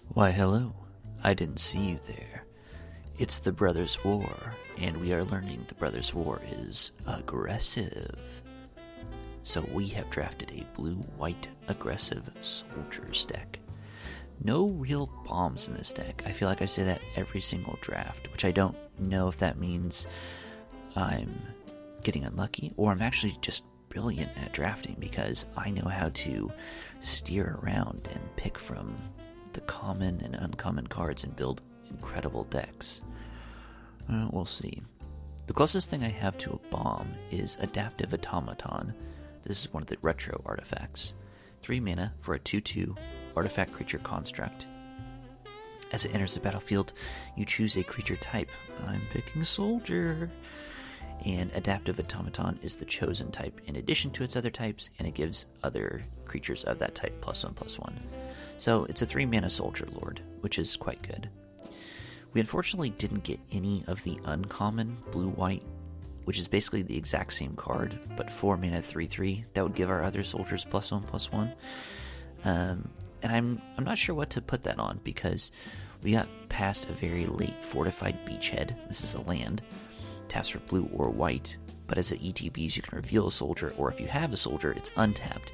Why, hello. I didn't see you there. It's the Brothers' War, and we are learning the Brothers' War is aggressive. So we have drafted a blue-white aggressive soldiers deck. No real bombs in this deck. I feel like I say that every single draft, which I don't know if that means I'm getting unlucky or I'm actually just brilliant at drafting because I know how to steer around and pick from the common and uncommon cards and build incredible decks. We'll see. The closest thing I have to a bomb is Adaptive Automaton. This is one of the retro artifacts. 3 mana for a 2/2 artifact creature construct. As it enters the battlefield, you choose a creature type. I'm picking soldier. And Adaptive Automaton is the chosen type in addition to its other types, and it gives other creatures of that type +1/+1. So it's a 3 mana Soldier Lord, which is quite good. We unfortunately didn't get any of the uncommon blue-white, which is basically the exact same card, but 4 mana 3/3. That would give our other soldiers +1/+1. And I'm not sure what to put that on because we got past a very late Fortified Beachhead. This is a land. Taps for blue or white, but as it ETBs you can reveal a soldier, or if you have a soldier, it's untapped.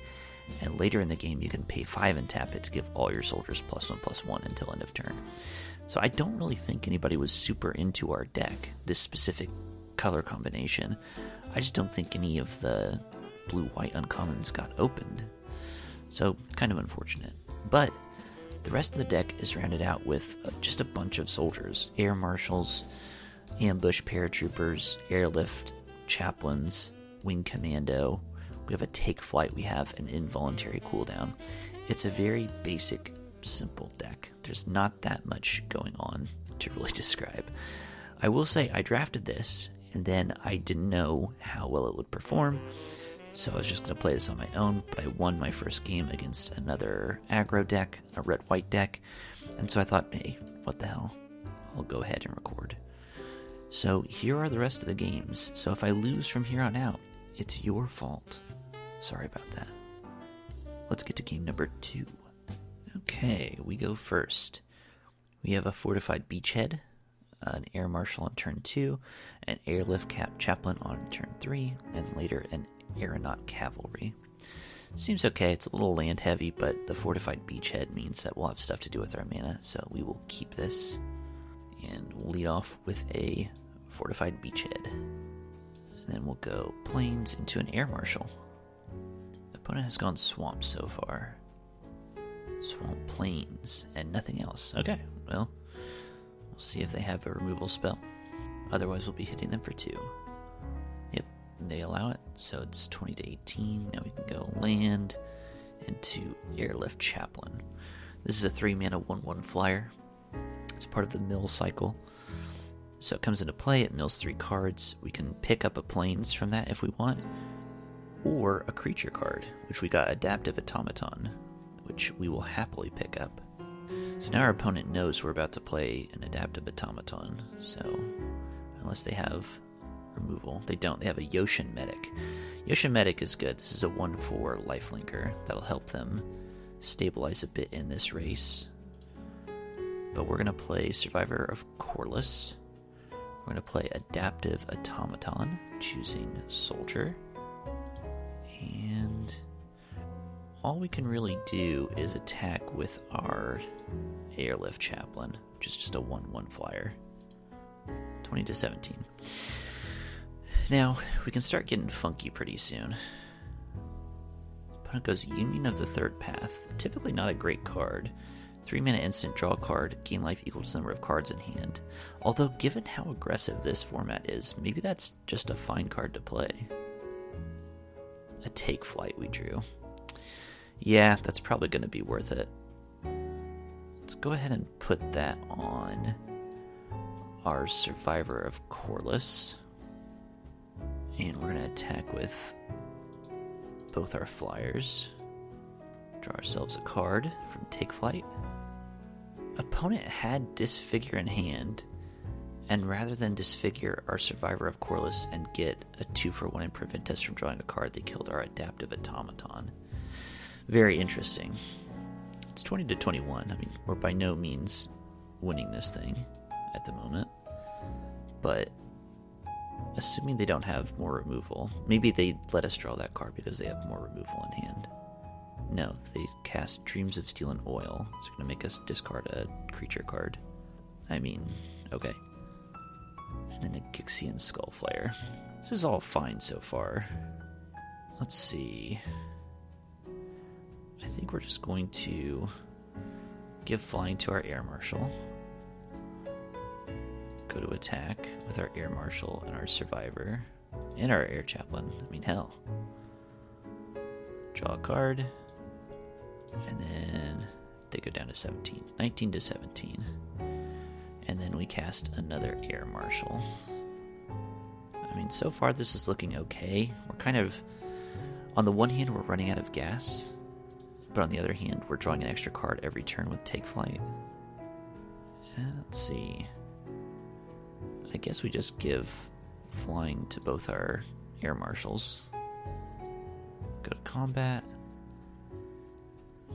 And later in the game you can pay 5 and tap it to give all your soldiers +1/+1 until end of turn. So I don't really think anybody was super into our deck, this specific color combination. I just don't think any of the blue-white uncommons got opened. So kind of unfortunate. But the rest of the deck is rounded out with just a bunch of soldiers. Air Marshals, Ambush Paratroopers, Airlift Chaplains, Wing Commando. We have a Take Flight, we have an Involuntary Cooldown. It's a very basic, simple deck. There's not that much going on to really describe. I will say I drafted this, and then I didn't know how well it would perform, so I was just going to play this on my own, but I won my first game against another aggro deck, a red-white deck, and so I thought, hey, what the hell, I'll go ahead and record. So here are the rest of the games. So if I lose from here on out, it's your fault. Sorry about that. Let's get to game number 2. Okay, we go first. We have a Fortified Beachhead, an Air Marshal on turn 2, an Airlift Chaplain on turn 3, and later an Aeronaut Cavalry. Seems okay, it's a little land heavy, but the Fortified Beachhead means that we'll have stuff to do with our mana, so we will keep this. And we'll lead off with a Fortified Beachhead. And then we'll go Plains into an Air Marshal. Opponent has gone Swamp so far. Swamp Plains, and nothing else. Okay, well, we'll see if they have a removal spell. Otherwise, we'll be hitting them for 2. Yep, they allow it, so it's 20 to 18. Now we can go land into Airlift Chaplain. This is a 3 mana 1/1 flyer. It's part of the mill cycle. So it comes into play, it mills 3 cards. We can pick up a Plains from that if we want, or a creature card, which we got Adaptive Automaton, which we will happily pick up. So now our opponent knows we're about to play an Adaptive Automaton, so unless they have removal, they don't. They have a Yoshin Medic. Yoshin Medic is good. This is a 1/4 lifelinker that'll help them stabilize a bit in this race. But we're going to play Survivor of Corliss. We're going to play Adaptive Automaton, choosing Soldier. And all we can really do is attack with our Airlift Chaplain, which is just a 1/1 flyer. 20 to 17. Now, we can start getting funky pretty soon. Opponent goes Union of the Third Path. Typically not a great card. 3 mana instant, draw a card, gain life equals the number of cards in hand. Although, given how aggressive this format is, maybe that's just a fine card to play. A Take Flight we drew. Yeah, that's probably going to be worth it. Let's go ahead and put that on our Survivor of Corliss. And we're going to attack with both our flyers. Draw ourselves a card from Take Flight. Opponent had Disfigure in hand, and rather than disfigure our Survivor of Corliss and get a 2-for-1 and prevent us from drawing a card, they killed our Adaptive Automaton. Very interesting. It's 20-21. I mean, we're by no means winning this thing at the moment. But assuming they don't have more removal, maybe they let us draw that card because they have more removal in hand. No, they cast Dreams of Steel and Oil. It's going to make us discard a creature card. I mean, okay. And then a Gixian Skullflare. This is all fine so far. Let's see. I think we're just going to give flying to our Air Marshal. Go to attack with our Air Marshal and our Survivor. And our Air Chaplain. I mean, hell. Draw a card. And then they go down to 17. 19-17. And then we cast another Air Marshal. I mean, so far this is looking okay. We're kind of... On the one hand, we're running out of gas. But on the other hand, we're drawing an extra card every turn with Take Flight. Let's see. I guess we just give flying to both our Air Marshals. Go to combat.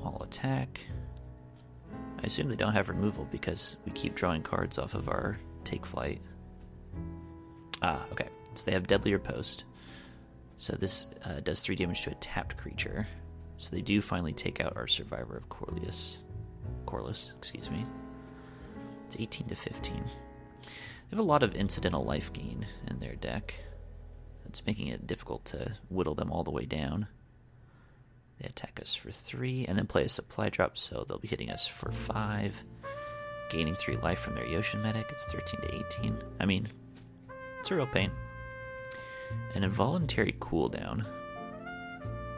All attack. I assume they don't have removal because we keep drawing cards off of our Take Flight. Okay. So they have Deadly Riposte. So this does 3 damage to a tapped creature. So they do finally take out our Survivor of Corliss. Excuse me. It's 18-15. They have a lot of incidental life gain in their deck. It's making it difficult to whittle them all the way down. They attack us for 3 and then play a supply drop, so they'll be hitting us for 5. Gaining 3 life from their Yotian Medic. It's 13-18. I mean, it's a real pain. An involuntary cooldown.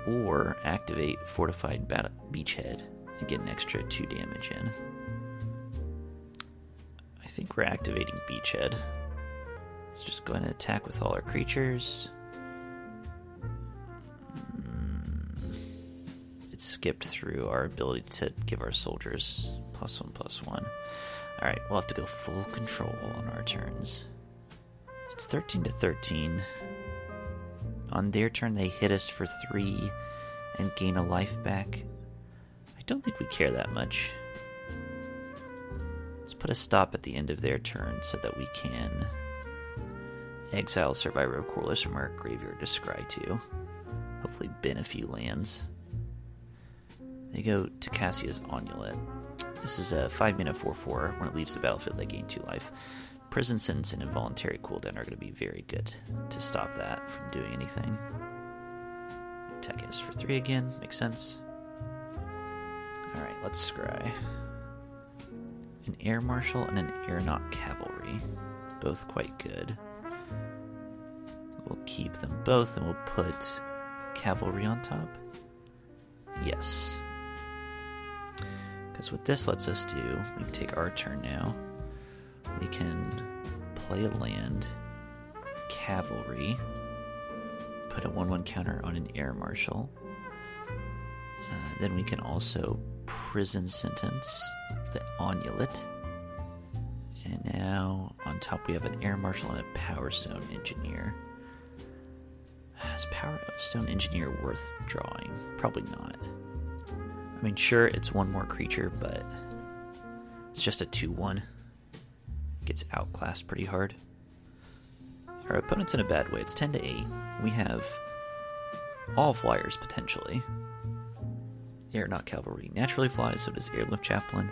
Or activate Fortified Beachhead and get an extra 2 damage in. I think we're activating Beachhead. Let's just go ahead and attack with all our creatures. It skipped through our ability to give our soldiers +1/+1. Alright, we'll have to go full control on our turns. It's 13-13. On their turn, they hit us for 3 and gain a life back. I don't think we care that much. Let's put a stop at the end of their turn so that we can exile Survivor of Corliss from our graveyard to scry 2. Hopefully bin a few lands. They go to Cassia's Onulet. This is a 5-mana 4/4. When it leaves the battlefield, they gain 2 life. Prison Sentence and Involuntary Cooldown are going to be very good to stop that from doing anything. Attacking us for 3 again. Makes sense. Alright, let's scry. An Air Marshal and an Aeronaut Cavalry. Both quite good. We'll keep them both and we'll put Cavalry on top. Yes. Because what this lets us do, we can take our turn now. We can play a land, Cavalry, put a 1/1 counter on an Air Marshal. Then we can also Prison Sentence the Onulet. And now on top we have an Air Marshal and a Power Stone Engineer. Is Power Stone Engineer worth drawing? Probably not. I mean, sure, it's 1 more creature, but it's just a 2/1. Gets outclassed pretty hard. Our opponent's in a bad way. It's 10-8. We have all flyers, potentially. Aeronaut Cavalry naturally flies, so does Airlift Chaplain,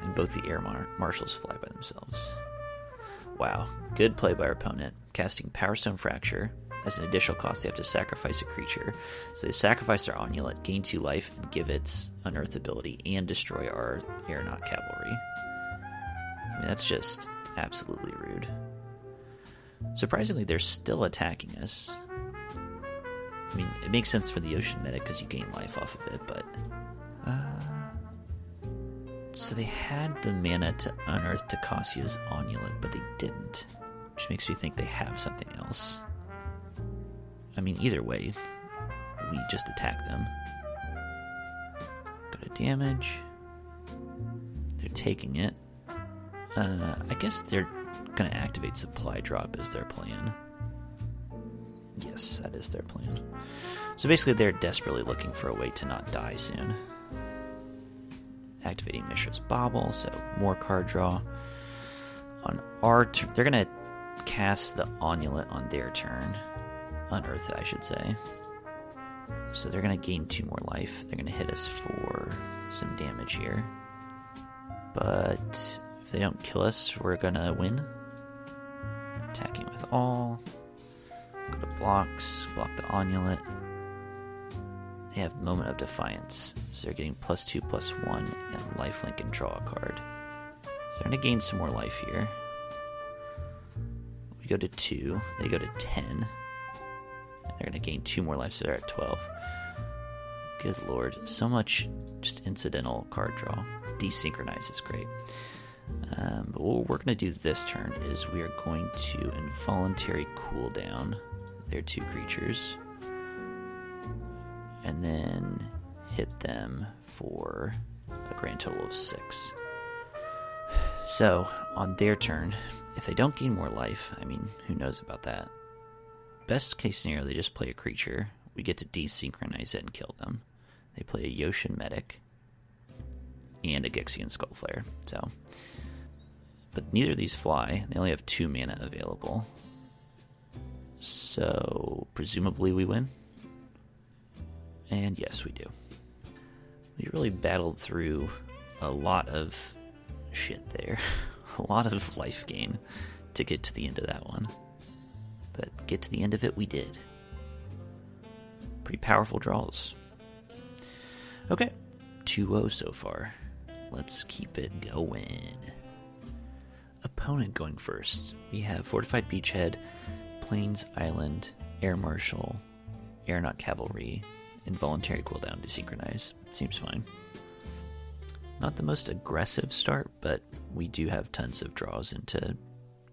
and both the Air Marshals fly by themselves. Wow. Good play by our opponent. Casting Power Stone Fracture. As an additional cost, they have to sacrifice a creature. So they sacrifice their Onulet, gain 2 life, and give its Unearth ability, and destroy our Aeronaut Cavalry. I mean, that's just absolutely rude. Surprisingly, they're still attacking us. I mean, it makes sense for the Yotian Medic because you gain life off of it, but... So they had the mana to unearth Cassia's Onulet, but they didn't. Which makes me think they have something else. I mean, either way, we just attack them. Go to damage. They're taking it. I guess they're going to activate Supply Drop as their plan. Yes, that is their plan. So basically they're desperately looking for a way to not die soon. activating Mishra's Bauble, so more card draw. On our turn, they're going to cast the Onulet on their turn. Unearth it, I should say. So they're going to gain 2 more life. They're going to hit us for some damage here. But if they don't kill us, we're going to win. Attacking with all. Go to blocks, block the Onulet. They have Moment of Defiance, so they're getting +2/+1 and lifelink and draw a card. So they're going to gain some more life here. We go to 2, they go to 10. And they're going to gain 2 more life, so they're at 12. Good lord, so much just incidental card draw. Desynchronize is great. But what we're going to do this turn is we are going to involuntary cooldown their 2 creatures. And then hit them for a grand total of 6. So, on their turn, if they don't gain more life, I mean, who knows about that? Best case scenario, they just play a creature. We get to desynchronize it and kill them. They play a Yoshin Medic and a Gixian Skullflare. So, but neither of these fly. They only have 2 mana available. So, presumably we win. And yes, we do. We really battled through a lot of shit there. A lot of life gain to get to the end of that one. But get to the end of it, we did. Pretty powerful draws. Okay, 2-0 so far. Let's keep it going. Opponent going first. We have Fortified Beachhead, Plains Island, Air Marshal, Aeronaut Cavalry, Involuntary cooldown to synchronize. Seems fine. Not the most aggressive start, but we do have tons of draws into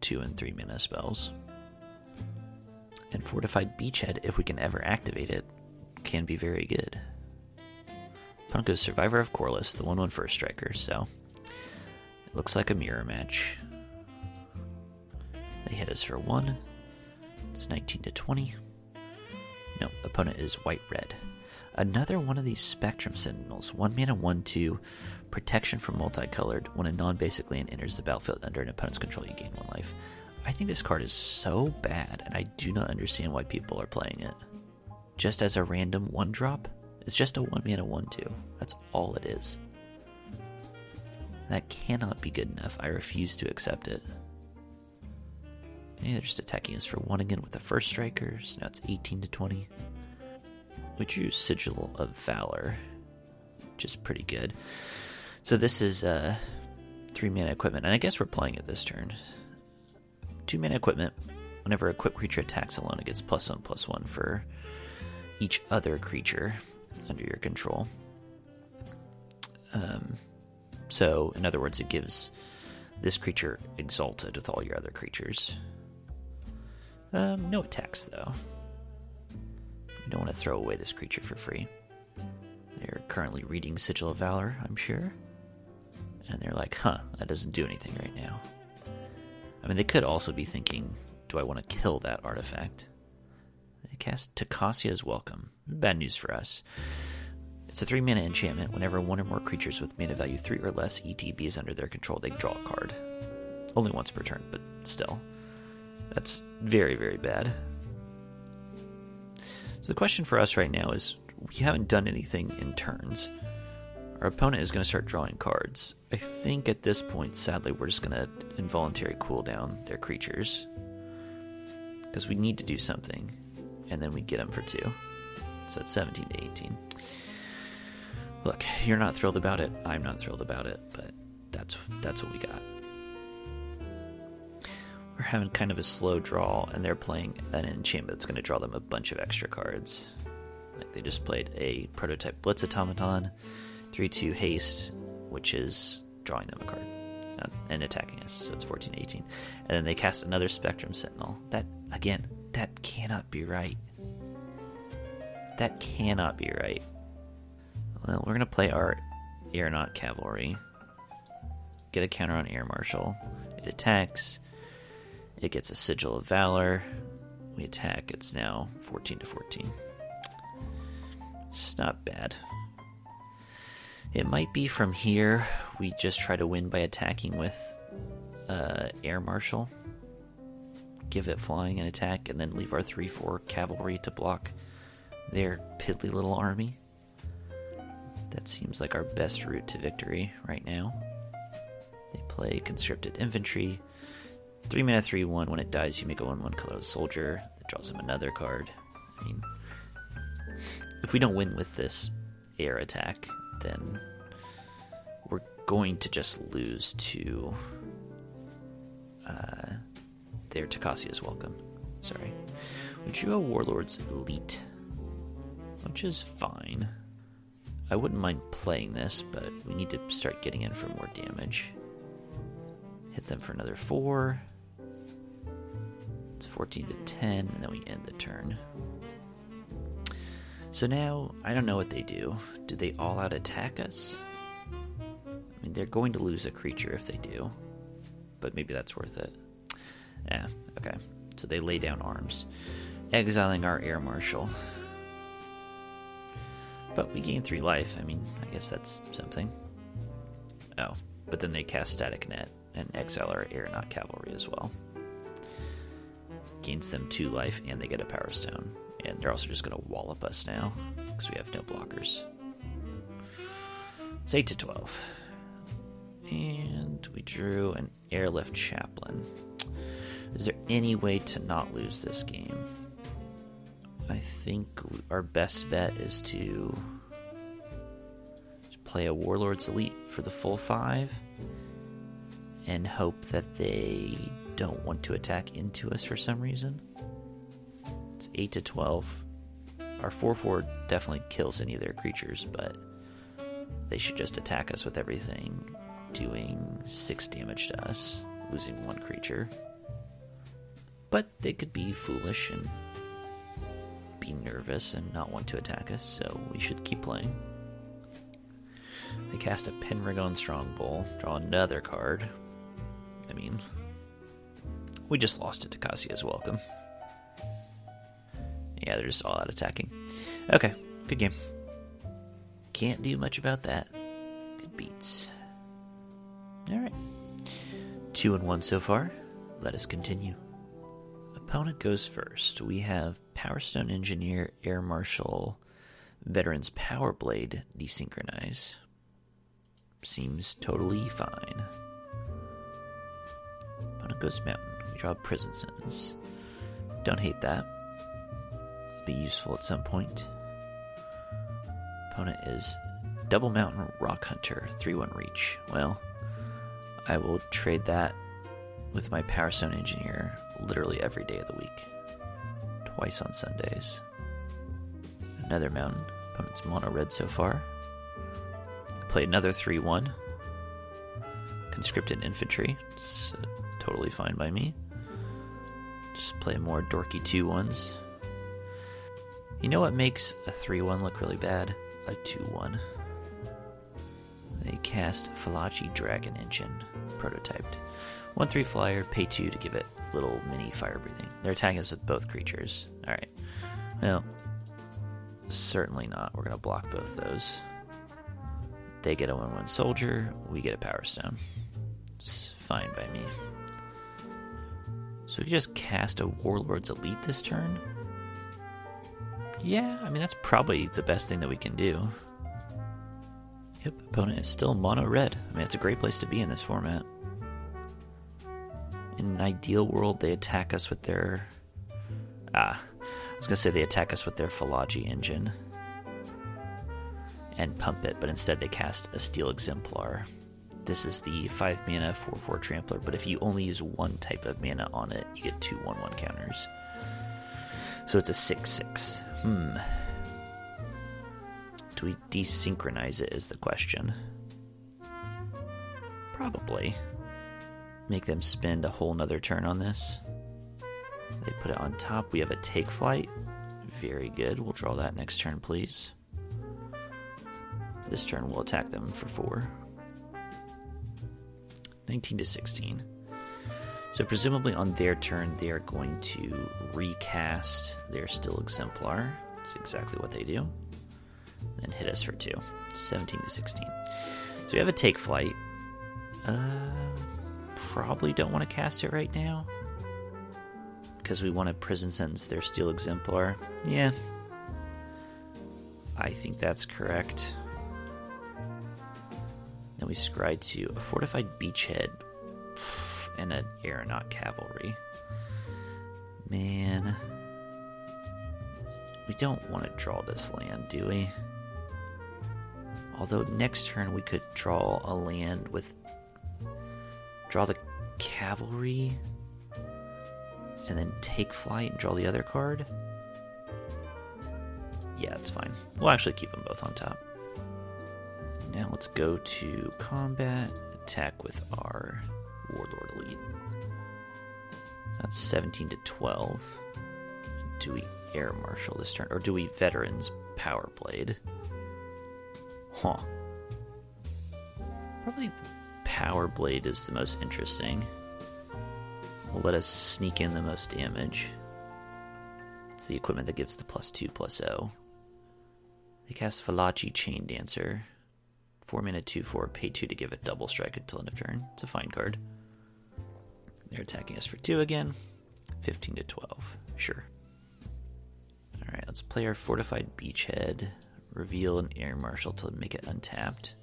2 and 3 mana spells. And Fortified Beachhead, if we can ever activate it, can be very good. Opponent goes Survivor of Corliss, the 1/1 first striker, so it looks like a mirror match. They hit us for 1. It's 19-20. No, opponent is white-red. Another one of these Spectrum Sentinels. 1 mana, 1/2, protection from multicolored. When a non-basic land enters the battlefield under an opponent's control, you gain 1 life. I think this card is so bad, and I do not understand why people are playing it. Just as a random 1-drop? It's just a 1 mana, 1/2. That's all it is. That cannot be good enough. I refuse to accept it. And they're just attacking us for 1 again with the first striker, so now it's 18-20. We drew Sigil of Valor, which is pretty good. So this is 3 mana equipment, and I guess we're playing it this turn. 2 mana equipment. Whenever a equipped creature attacks alone, it gets +1/+1 for each other creature under your control. So, in other words, it gives this creature exalted with all your other creatures. No attacks, though. You don't want to throw away this creature for free. They're currently reading Sigil of Valor, I'm sure. And they're like, that doesn't do anything right now. I mean, they could also be thinking, do I want to kill that artifact? They cast Takasia's Welcome. Bad news for us. It's a 3 mana enchantment. Whenever 1 or more creatures with mana value 3 or less ETB is under their control, they draw a card. Only once per turn, but still. That's very, very bad. So the question for us right now is, we haven't done anything in turns. Our opponent is going to start drawing cards. I think at this point, sadly, we're just going to involuntary cooldown their creatures. Because we need to do something. And then we get them for 2. So it's 17-18. Look, you're not thrilled about it. I'm not thrilled about it. But that's what we got. We're having kind of a slow draw, and they're playing an enchantment that's going to draw them a bunch of extra cards. Like they just played a prototype Blitz Automaton, 3/2 haste, which is drawing them a card and attacking us, so it's 14-18. And then they cast another Spectrum Sentinel. That cannot be right. That cannot be right. Well, we're going to play our Aeronaut Cavalry. Get a counter on Air Marshal. It attacks. It gets a Sigil of Valor. We attack. It's now 14-14. It's not bad. It might be from here we just try to win by attacking with Air Marshal. Give it flying and attack, and then leave our 3-4 cavalry to block their piddly little army. That seems like our best route to victory right now. They play conscripted infantry. 3 mana 3/1. When it dies, you make a 1/1 colorless soldier. That draws him another card. I mean, if we don't win with this air attack, then we're going to just lose to their Takacia's Welcome. Sorry. We drew a Warlord's Elite, which is fine. I wouldn't mind playing this, but we need to start getting in for more damage. Hit them for another 4. It's 14 to 10, and then we end the turn. So now, I don't know what they do. Do they all out attack us? I mean, they're going to lose a creature if they do, but maybe that's worth it. Yeah, okay. So they lay down arms, exiling our Air Marshal. But we gain 3 life. I mean, I guess that's something. Oh, but then they cast Static Net and exile our Air Not Cavalry as well. Gains them 2 life, and they get a Power Stone. And they're also just going to wallop us now, because we have no blockers. It's 8 to 12. And we drew an Airlift Chaplain. Is there any way to not lose this game? I think our best bet is to play a Warlord's Elite for the full 5 and hope that they don't want to attack into us for some reason. It's 8 to 12. Our 4/4 definitely kills any of their creatures, but they should just attack us with everything, doing 6 damage to us, losing 1 creature. But they could be foolish and be nervous and not want to attack us, so we should keep playing. They cast a Pendragon Strongbow, draw another card. I mean, we just lost to Takacia's Welcome. Yeah, they're just all out attacking. Okay, good game. Can't do much about that. Good beats. Alright. 2-1 so far. Let us continue. Opponent goes first. We have Power Stone Engineer, Air Marshal, Veteran's Power Blade desynchronize. Seems totally fine. Opponent goes Mountain. We draw Prison Sentence. Don't hate that. Be useful at some point. Opponent is Double Mountain Rock Hunter, 3/1 reach. Well, I will trade that with my Power Stone Engineer literally every day of the week. Twice on Sundays. Another mountain. Opponent's mono red so far. Play another 3/1. Conscripted Infantry. It's totally fine by me. Just play more dorky 2/1s. You know what makes a 3/1 look really bad? A 2/1. They cast Fallaci Dragon Engine, prototyped. 1/3 flyer, pay 2 to give it little mini fire breathing. They're attacking us with both creatures. Alright. Well, certainly not. We're going to block both those. They get a 1/1 soldier, we get a Power Stone. It's fine by me. So we can just cast a Warlord's Elite this turn? Yeah, I mean, that's probably the best thing that we can do. Yep, opponent is still mono red. I mean, it's a great place to be in this format. In an ideal world, they attack us with their... I was going to say they attack us with their Fallaci engine and pump it, but instead they cast a Steel Exemplar. This is the 5 mana 4/4 Trampler, but if you only use one type of mana on it, you get 2 1/1 counters. So it's a 6/6. Do we desynchronize it is the question. Probably. Make them spend a whole nother turn on this. They put it on top. We have a Take Flight. Very good. We'll draw that next turn, please. This turn we'll attack them for 4. 19 to 16. So presumably on their turn, they are going to recast their Steel Exemplar. That's exactly what they do. And hit us for 2. 17 to 16. So we have a take flight. Probably don't want to cast it right now, because we want to prison sentence their Steel Exemplar. Yeah. I think that's correct. Then we scry to a Fortified Beachhead and an Aeronaut Cavalry. Man. We don't want to draw this land, do we? Although next turn we could draw a land with... Draw the Cavalry and then take flight and draw the other card. Yeah, it's fine. We'll actually keep them both on top. Now let's go to combat, attack with our Warlord Elite. That's 17 to 12. Do we Air Marshal this turn? Or do we Veterans Power Blade? Huh. Probably Power Blade is the most interesting. Will let us sneak in the most damage. It's the equipment that gives the +2/+0. They cast Fallaci Chain Dancer. 4 mana 2/4, pay 2 to give it double strike until end of turn. It's a fine card. They're attacking us for 2 again. 15 to 12. Sure. Alright, let's play our Fortified Beachhead. Reveal an Air Marshal to make it untapped.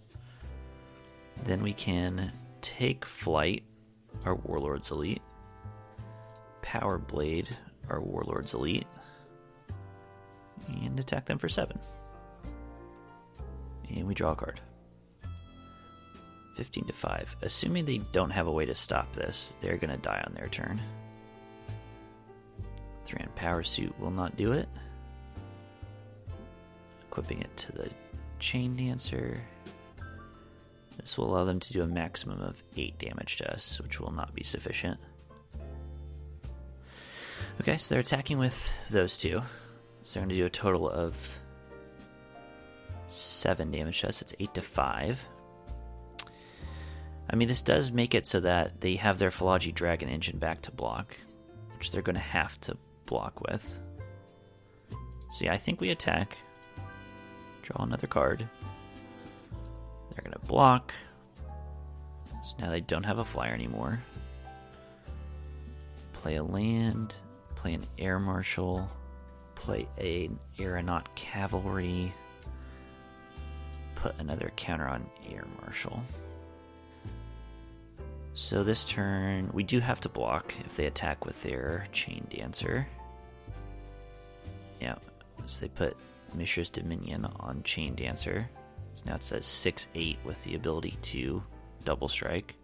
Then we can take flight, our Warlord's Elite. Power Blade, our Warlord's Elite. And attack them for 7. And we draw a card. 15 to 5. Assuming they don't have a way to stop this, they're going to die on their turn. 3 Power Suit will not do it. Equipping it to the Chain Dancer. This will allow them to do a maximum of 8 damage to us, which will not be sufficient. Okay, so they're attacking with those two. So they're going to do a total of 7 damage to us. It's 8 to 5. I mean, this does make it so that they have their Fallaci Dragon Engine back to block, which they're going to have to block with. So yeah, I think we attack. Draw another card. They're going to block. So now they don't have a flyer anymore. Play a land. Play an Air Marshal. Play an Aeronaut Cavalry. Put another counter on Air Marshal. So this turn, we do have to block if they attack with their Chain Dancer. Yeah, so they put Mishra's Dominion on Chain Dancer. So now it says 6/8 with the ability to double strike.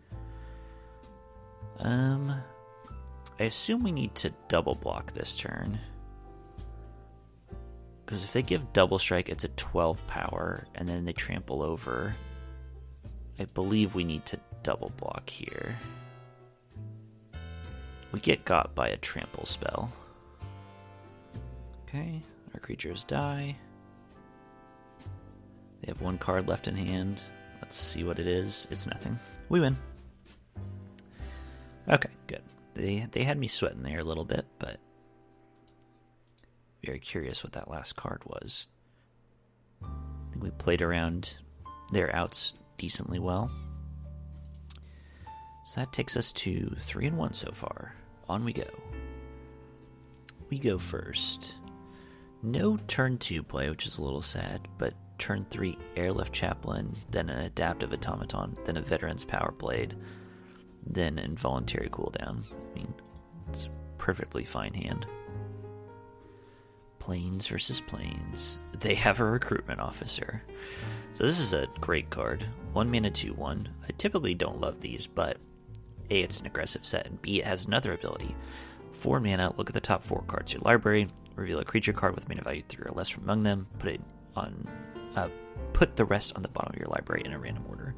I assume we need to double block this turn. Because if they give double strike, it's a 12 power, and then they trample over. I believe we need to double block here. We get got by a trample spell. Okay, our creatures die. They have 1 card left in hand. Let's see what it is. It's nothing. We win. Okay, good. They had me sweating there a little bit, but very curious what that last card was. I think we played around their outs decently well. So that takes us to 3-1 so far. On we go. We go first. No turn 2 play, which is a little sad, but turn 3 Airlift Chaplain, then an Adaptive Automaton, then a Veteran's Power Blade, then Involuntary Cooldown. I mean, it's a perfectly fine hand. Planes versus Planes. They have a Recruitment Officer. So this is a great card. 1 mana 2/1. I typically don't love these, but A, it's an aggressive set, and B, it has another ability. 4 mana, look at the top 4 cards of your library, reveal a creature card with mana value 3 or less from among them, put the rest on the bottom of your library in a random order.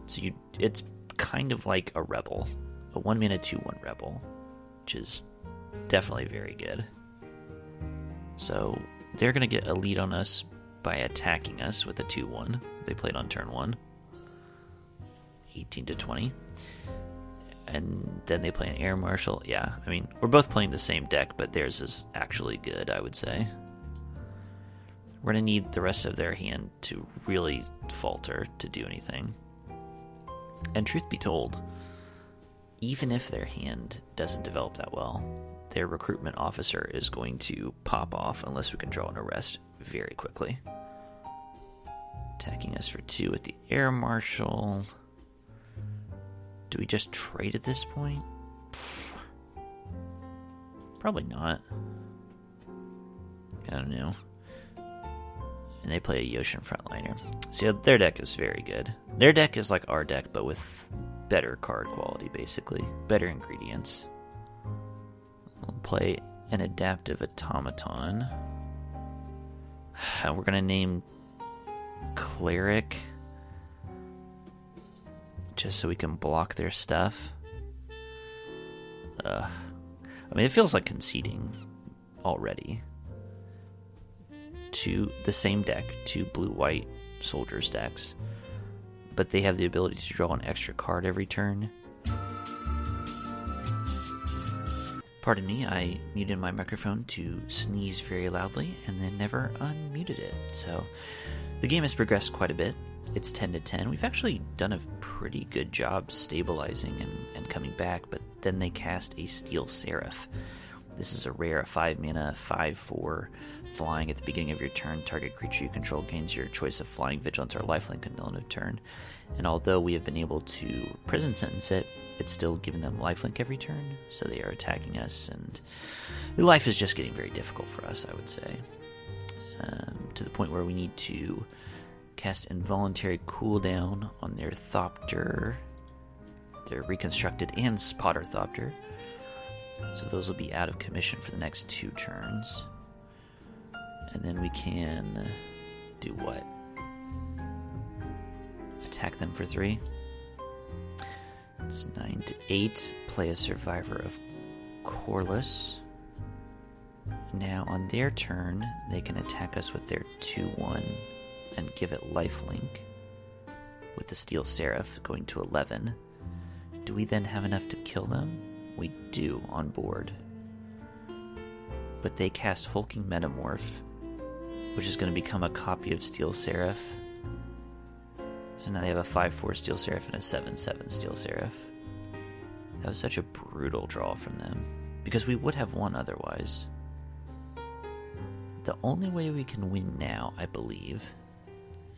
So it's kind of like a rebel. A 1 mana 2/1 rebel, which is definitely very good. So they're going to get a lead on us by attacking us with a 2/1. They played on turn 1. 18 to 20. And then they play an Air Marshal. Yeah, I mean, we're both playing the same deck, but theirs is actually good, I would say. We're going to need the rest of their hand to really falter to do anything. And truth be told, even if their hand doesn't develop that well, their recruitment officer is going to pop off unless we can draw an arrest very quickly. Attacking us for 2 with the air marshal. Do we just trade at this point? Probably not. I don't know. And they play a Yoshin frontliner. So their deck is very good. Their deck is like our deck, but with better card quality, basically. Better ingredients. We'll play an adaptive automaton. We're going to name Cleric just so we can block their stuff. I mean, it feels like conceding already. To the same deck, 2 blue-white soldiers decks, but they have the ability to draw an extra card every turn. Pardon me, I muted my microphone to sneeze very loudly and then never unmuted it. So the game has progressed quite a bit. It's 10-10. We've actually done a pretty good job stabilizing and coming back, but then they cast a Steel Seraph. This is a rare 5-mana, 5/4 flying at the beginning of your turn. Target creature you control gains your choice of flying, vigilance, or lifelink until end of turn. And although we have been able to prison sentence it, it's still giving them lifelink every turn, so they are attacking us, and life is just getting very difficult for us, I would say. To the point where we need to cast involuntary cooldown on their Thopter, their Reconstructed and Spotter Thopter. So those will be out of commission for the next 2 turns. And then we can do what? Attack them for 3. It's 9-8. Play a Survivor of Corliss. Now on their turn, they can attack us with their 2/1 and give it lifelink with the Steel Seraph going to 11. Do we then have enough to kill them? We do on board. But they cast Hulking Metamorph, which is going to become a copy of Steel Seraph. So now they have a 5/4 Steel Seraph and a 7/7 Steel Seraph. That was such a brutal draw from them, because we would have won otherwise. The only way we can win now, I believe,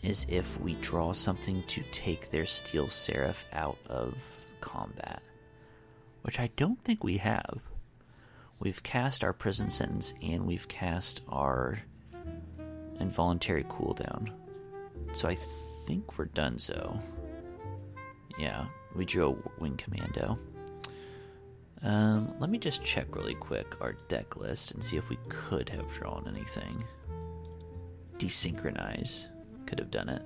is if we draw something to take their Steel Seraph out of combat, which I don't think we have. We've cast our Prison Sentence and we've cast our Involuntary Cooldown. So I think we're done so. Yeah, we drew a Wing Commando. Let me just check really quick our deck list and see if we could have drawn anything. Desynchronize. Could have done it.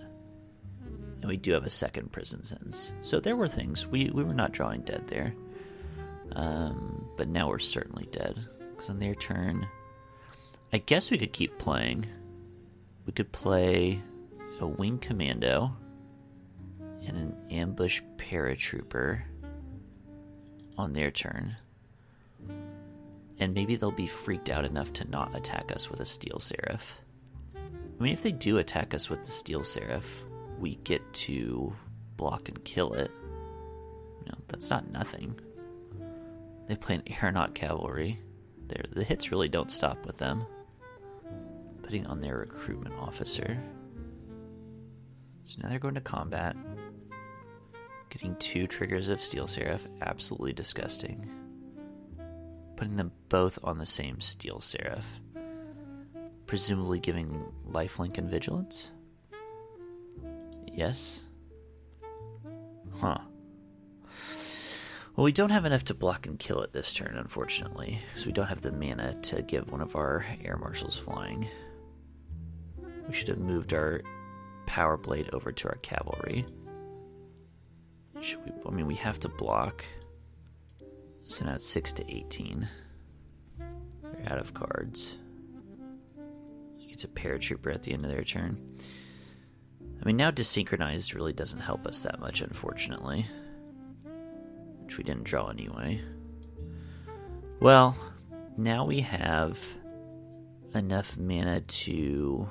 And we do have a second Prison Sentence. So there were things. We were not drawing dead there. But now we're certainly dead. Because on their turn, I guess we could keep playing. We could play a Wing Commando and an Ambush Paratrooper on their turn. And maybe they'll be freaked out enough to not attack us with a Steel Seraph. I mean, if they do attack us with the Steel Seraph, we get to block and kill it. You know, that's not nothing. They play an Aeronaut Cavalry. The hits really don't stop with them. Putting on their recruitment officer. So now they're going to combat. Getting 2 triggers of Steel Seraph. Absolutely disgusting. Putting them both on the same Steel Seraph. Presumably giving lifelink and vigilance? Yes? Huh. Well, we don't have enough to block and kill it this turn, unfortunately, because we don't have the mana to give one of our air marshals flying. We should have moved our Power Blade over to our cavalry. Should we? I mean, we have to block. So now it's 6-18. They're out of cards. It's a paratrooper at the end of their turn. I mean, now Desynchronized really doesn't help us that much, unfortunately. Which we didn't draw anyway. Well, now we have enough mana to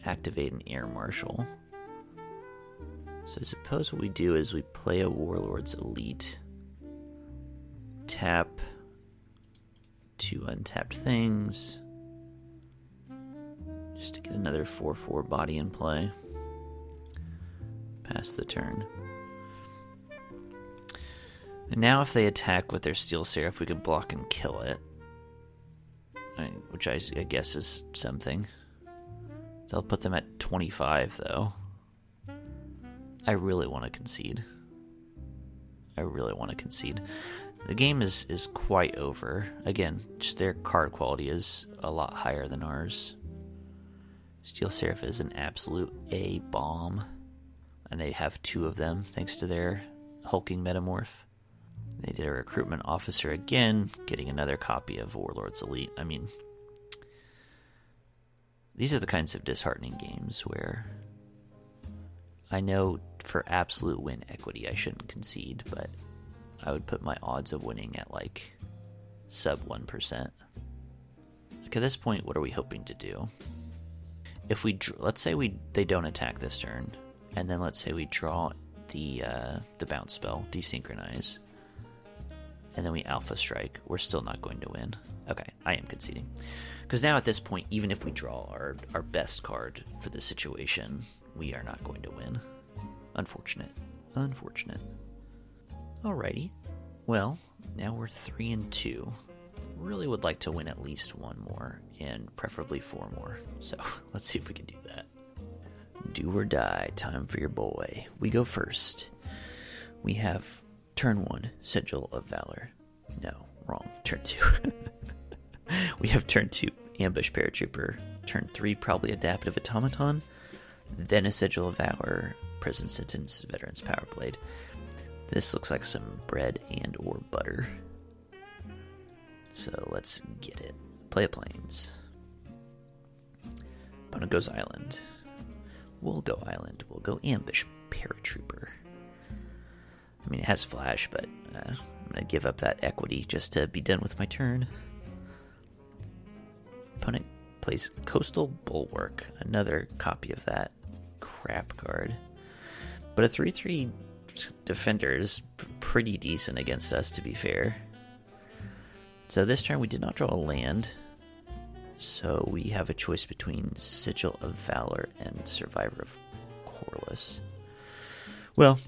activate an Air Marshal. So I suppose what we do is we play a Warlord's Elite, tap 2 untapped things, just to get another 4/4 body in play. Pass the turn. And now if they attack with their Steel Seraph, we can block and kill it. Which I guess is something. So I'll put them at 25, though. I really want to concede. The game is quite over. Again, just their card quality is a lot higher than ours. Steel Seraph is an absolute A-bomb. And they have 2 of them, thanks to their hulking metamorph. They did a Recruitment Officer again, getting another copy of Warlord's Elite. I mean, these are the kinds of disheartening games where I know for absolute win equity I shouldn't concede, but I would put my odds of winning at like sub 1%. Like at this point, what are we hoping to do? If we, let's say they don't attack this turn, and then let's say we draw the bounce spell, Desynchronize, and then we Alpha Strike, we're still not going to win. Okay, I am conceding. Because now at this point, even if we draw our best card for the situation, we are not going to win. Unfortunate. Alrighty. Well, now we're 3-2. Really would like to win at least 1 more, and preferably 4 more. So, let's see if we can do that. Do or die, time for your boy. We go first. We have turn 1, Sigil of Valor. No, wrong. Turn 2. We have turn 2, Ambush Paratrooper. Turn 3, probably Adaptive Automaton. Then a Sigil of Valor, Prison Sentence, Veteran's Power Blade. This looks like some bread and or butter. So let's get it. Play a Plains. Opponent goes Island. We'll go Island. We'll go Ambush Paratrooper. I mean, it has Flash, but I'm going to give up that equity just to be done with my turn. Opponent plays Coastal Bulwark, another copy of that crap card. But a 3/3 Defender is pretty decent against us, to be fair. So this turn we did not draw a land, so we have a choice between Sigil of Valor and Survivor of Corliss. Well,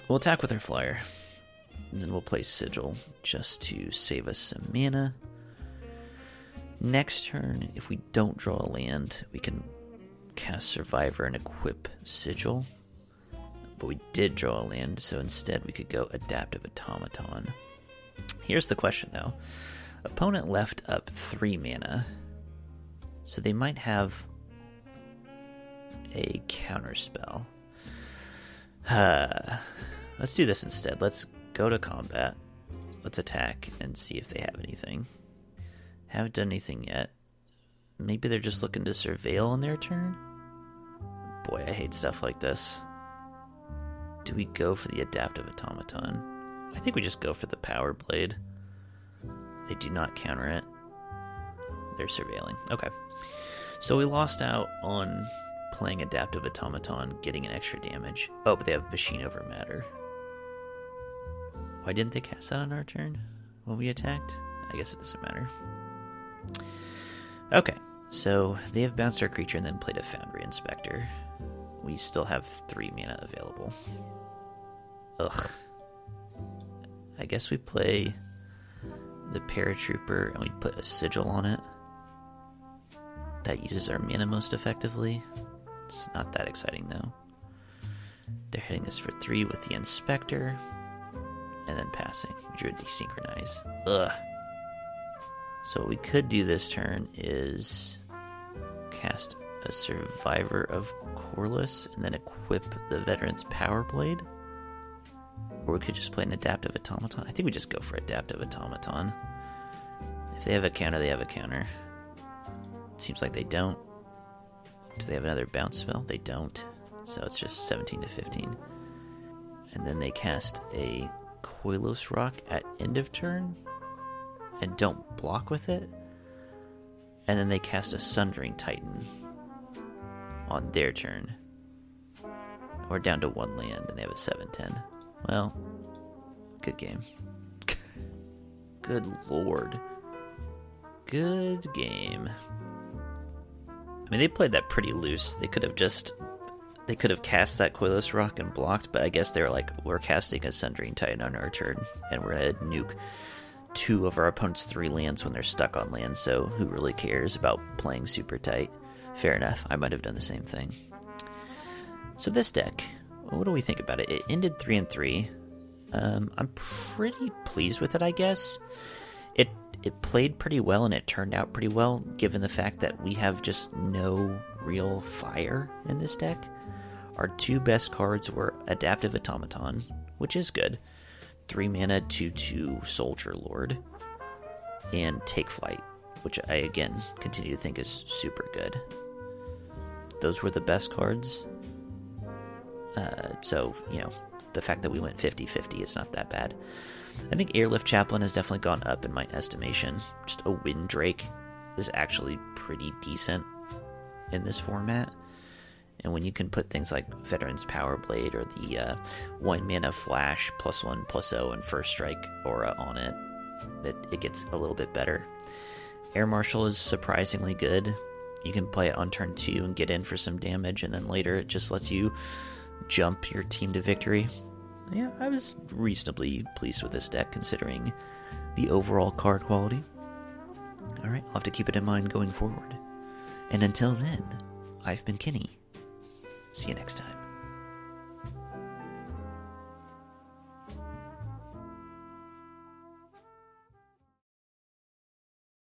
we'll attack with our flyer, and then we'll play Sigil just to save us some mana. Next turn, if we don't draw a land, we can cast Survivor and equip Sigil. But we did draw a land, so instead we could go Adaptive Automaton. Here's the question, though. Opponent left up 3 mana, so they might have a counterspell. Let's do this instead. Let's go to combat. Let's attack and see if they have anything. Haven't done anything yet. Maybe they're just looking to surveil on their turn? Boy, I hate stuff like this. Do we go for the Adaptive Automaton? I think we just go for the Power Blade. They do not counter it. They're surveilling. Okay. So we lost out on playing Adaptive Automaton, getting an extra damage. Oh, but they have Machine Over Matter. Why didn't they cast that on our turn when we attacked? I guess it doesn't matter. Okay, so they have bounced our creature and then played a Foundry Inspector. We still have 3 mana available. Ugh. I guess we play the Paratrooper and we put a Sigil on it. That uses our mana most effectively. It's not that exciting though. They're hitting us for 3 with the Inspector. And then passing. We drew a Desynchronize. Ugh. So what we could do this turn is cast a Survivor of Corliss and then equip the Veteran's Power Blade. Or we could just play an Adaptive Automaton. I think we just go for Adaptive Automaton. If they have a counter, they have a counter. It seems like they don't. Do they have another bounce spell? They don't. So it's just 17-15. And then they cast a Koilos Rock at end of turn and don't block with it. And then they cast a Sundering Titan. on their turn. We're down to 1 land, and they have a 7/10. Well, good game. Good lord. Good game. I mean, they played that pretty loose. They could have cast that Coilless Rock and blocked, but I guess they were like, we're casting a Sundering Titan on our turn, and we're going to nuke 2 of our opponent's 3 lands when they're stuck on land, so who really cares about playing super tight? Fair enough, I might have done the same thing. So this deck, what do we think about it? It ended 3-3. I'm pretty pleased with it, I guess. It played pretty well, and it turned out pretty well, given the fact that we have just no real fire in this deck. Our 2 best cards were Adaptive Automaton, which is good, 3 mana 2/2 Soldier Lord, and Take Flight, which I again continue to think is super good. Those were the best cards. So, the fact that we went 50-50 is not that bad. I think Airlift Chaplain has definitely gone up in my estimation. Just a Wind Drake is actually pretty decent in this format. And when you can put things like Veteran's Power Blade or the 1 mana Flash +1/+0 and First Strike aura on it, it gets a little bit better. Air Marshal is surprisingly good. You can play it on turn 2 and get in for some damage, and then later it just lets you jump your team to victory. Yeah, I was reasonably pleased with this deck considering the overall card quality. Alright, I'll have to keep it in mind going forward. And until then, I've been Kenny. See you next time.